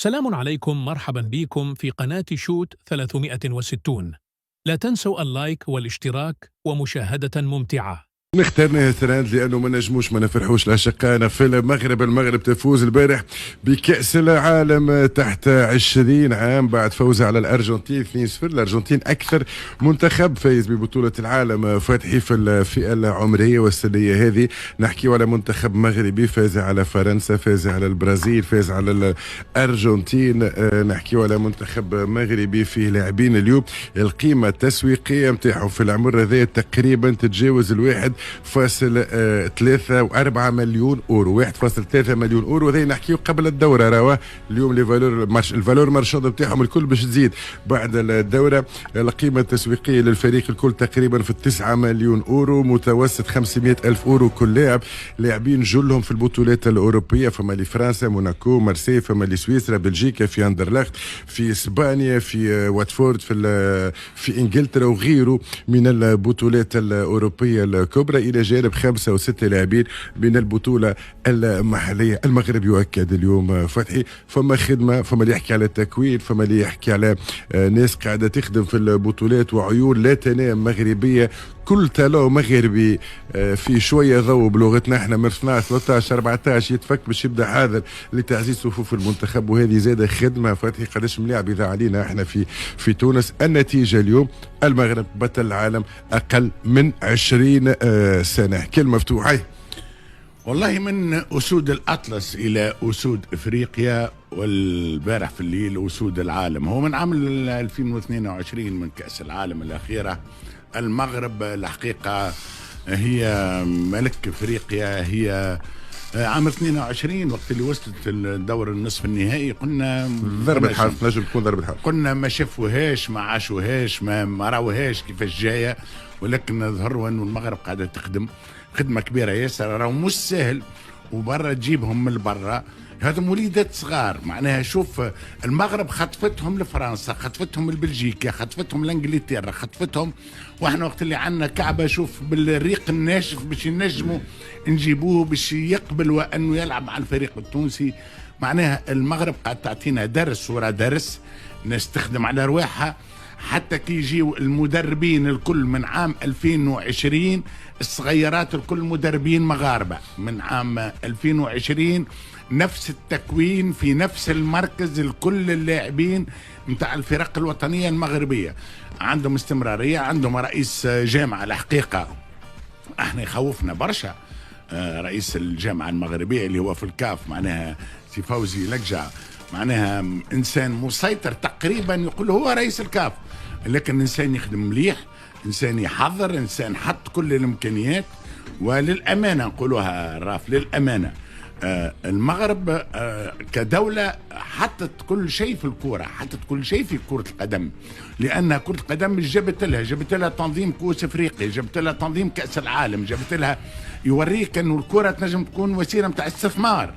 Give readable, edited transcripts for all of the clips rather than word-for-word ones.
سلام عليكم، مرحبا بكم في قناة شوت 360. لا تنسوا اللايك والاشتراك ومشاهدة ممتعة. اخترنا هالسند لانه ما نجموش ما نفرحوش لاشقائنا في المغرب. المغرب تفوز البارح بكاس العالم تحت 20 عام بعد فوزها على الارجنتين 2-0. الارجنتين اكثر منتخب فايز ببطوله العالم فتحي في الفئه العمريه والسنيه هذه. نحكي على منتخب مغربي فاز على فرنسا، فاز على البرازيل، فاز على الارجنتين. نحكي على منتخب مغربي فيه لاعبين اليوم القيمه التسويقيه نتاعهم في العمر هذا تقريبا تتجاوز 1.3 مليون اورو. 1.3 مليون اورو هذا نحكيو قبل الدوره. راهو اليوم الفالور مارشاند نتاعهم الكل باش تزيد بعد الدوره. القيمه التسويقيه للفريق الكل تقريبا في 9 مليون اورو، متوسط 500 الف اورو كل لاعب. لاعبين جلهم في البطولات الاوروبيه، فما لفرنسا، موناكو، مارسي، فما لسويسرا، بلجيكا، في اندرلخت، في اسبانيا، في واتفورد، في انجلترا وغيره من البطولات الاوروبيه الكبرى، الى جانب 5 أو 6 لاعبين من البطوله المحليه. المغرب يؤكد اليوم فتحي فما خدمه، فما اللي يحكي على التكوين، فما اللي يحكي على ناس قاعده تخدم في البطولات وعيون لا تنام مغربيه. كل تالو مغربي في شويه ضوء بلغتنا احنا من 12 13 14 يتفك باش يبدا هذا لتعزيز صفوف المنتخب. وهذه زاده خدمه فتحي قداش ملاعب اذا علينا احنا في تونس. النتيجه اليوم المغرب بطل العالم اقل من 20 سنه. كلمه مفتوحه. والله من أسود الأطلس إلى أسود إفريقيا، والبارح في الليل أسود العالم. هو من عام 2022 من كأس العالم الأخيرة المغرب الحقيقة هي ملك إفريقيا. هي عام 22 وقت اللي وصلت الدور النصف النهائي قلنا ضربة حظ، نجم تكون ضربة حظ. قلنا ما شافوهاش، ما عاشوهاش، ما راوهاش كيفاش جاية، ولكن ظهروا أنه المغرب قاعدة تخدم خدمة كبيرة ياسر. راهو مش سهل وبرا تجيبهم من برا، هذم وليدات صغار. معناها شوف المغرب خطفتهم لفرنسا، خطفتهم لبلجيكا، خطفتهم لانجلترا، خطفتهم. واحنا وقت اللي عندنا كعبة شوف بالريق الناشف باش ينجموا نجيبوه باش يقبل وانه يلعب مع الفريق التونسي. معناها المغرب قاعد تعطينا درس ورا درس، ناس تخدم على رواحها. حتى كي يجيو المدربين الكل من عام 2020 الصغيرات الكل مدربين مغاربة. من عام 2020 نفس التكوين في نفس المركز، الكل اللاعبين متاع الفرق الوطنية المغربية عندهم استمرارية، عندهم رئيس جامعة الحقيقة احنا يخوفنا برشا. رئيس الجامعة المغربية اللي هو في الكاف معناها سي فوزي لقجع، معناها انسان مسيطر تقريبا، يقول هو رئيس الكاف، لكن انسان يخدم مليح، انسان يحضر، انسان حط كل الامكانيات. وللامانه نقولوها راف للامانه، المغرب كدوله حطت كل شيء في الكوره، حطت كل شيء في كره القدم، لان كره القدم جابت لها تنظيم كؤوس افريقيا، جابت لها تنظيم كاس العالم، جابت لها يوريك انه الكره تنجم تكون وسيله نتاع استثمار،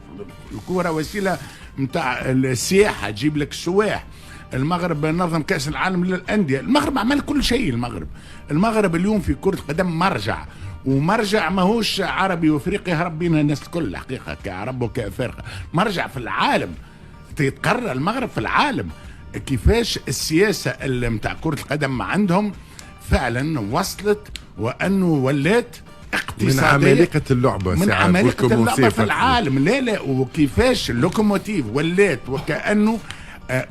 الكوره وسيله نتاع السياحه، تجيب لك السواح. المغرب نظم كاس العالم للانديه، المغرب عمل كل شيء. المغرب اليوم في كره القدم مرجع، ومرجع ماهوش عربي وافريقي هرب بينا الناس الكل حقيقه كعرب وكافارقه، مرجع في العالم. تتقرر المغرب في العالم كيفاش السياسه اللي نتاع كره القدم عندهم فعلا وصلت، وانه ولات من عمالقة اللعبة، من عمالقة اللعبة في العالم. لا وكيفاش اللوكوموتيف ولات وكأنه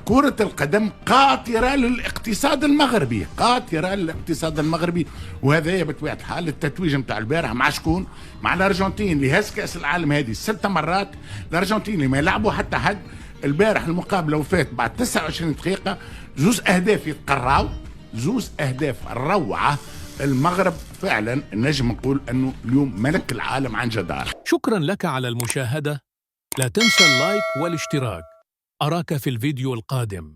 كرة القدم قاطرة للاقتصاد المغربي، قاطرة للاقتصاد المغربي. وهذا بطبيعة الحال التتويج نتاع البارح مع شكون؟ مع الأرجنتين اللي هز كأس العالم هذه 6 مرات. الأرجنتين اللي ما يلعبوا حتى حد. البارح المقابلة وفات بعد 29 دقيقة 2 أهداف يتقراو، 2 أهداف روعة. المغرب فعلا نجم نقول أنه اليوم ملك العالم عن جدار. شكرا لك على المشاهدة. لا تنسى اللايك والاشتراك. أراك في الفيديو القادم.